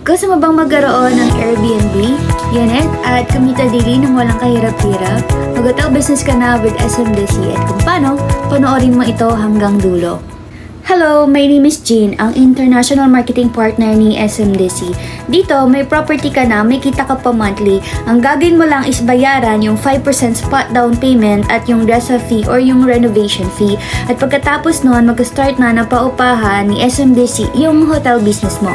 Gusto mo bang magkaroon ng Airbnb, unit at kumita daily nang walang kahirap-hirap? Mag-hotel business ka na with SMDC at kung paano, panoorin mo ito hanggang dulo. Hello, my name is Jean, ang international marketing partner ni SMDC. Dito, may property ka na, may kita ka pa monthly. Ang gagawin mo lang is bayaran yung 5% spot down payment at yung resa fee or yung renovation fee. At pagkatapos nun, mag-start na ng paupahan ni SMDC yung hotel business mo.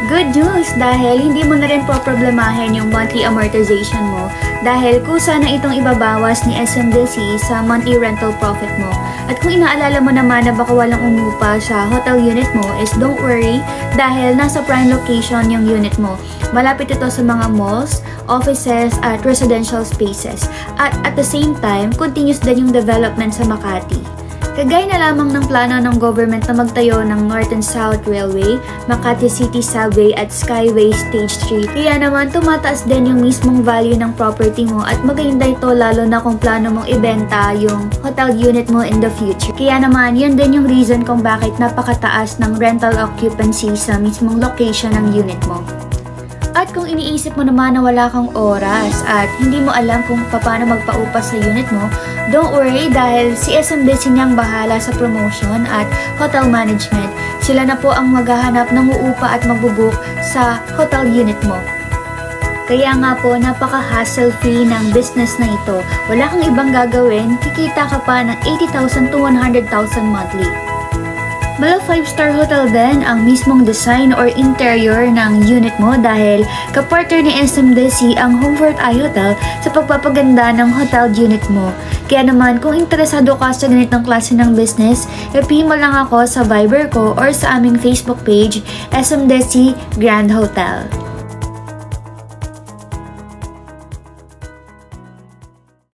Good news dahil hindi mo na rin poproblemahin yung monthly amortization mo dahil kusa na itong ibabawas ni SMDC sa monthly rental profit mo. At kung inaalala mo naman na baka walang umupa sa hotel unit mo is don't worry dahil nasa prime location yung unit mo. Malapit ito sa mga malls, offices at residential spaces. At the same time, continuous din yung development sa Makati. Kagaya na lamang ng plano ng government na magtayo ng North and South Railway, Makati City Subway at Skyway Stage 3. Kaya naman tumataas din yung mismong value ng property mo at maganda ito lalo na kung plano mong ibenta yung hotel unit mo in the future. Kaya naman yun din yung reason kung bakit napakataas ng rental occupancy sa mismong location ng unit mo. At kung iniisip mo naman na wala kang oras at hindi mo alam kung paano magpaupas sa unit mo, don't worry dahil si SMDC niyang bahala sa promotion at hotel management. Sila na po ang maghahanap ng uupa at magbubook sa hotel unit mo. Kaya nga po, napaka-hassle-free ng business na ito. Wala kang ibang gagawin, kikita ka pa ng 80,000 to 100,000 monthly. Mala 5-star hotel din ang mismong design or interior ng unit mo dahil kapartner ni SMDC ang Homefort iHotel sa pagpapaganda ng hotel unit mo. Kaya naman kung interesado ka sa ganitong klase ng business, i-PM mo lang ako sa Viber ko or sa aming Facebook page, SMDC Grand Hotel.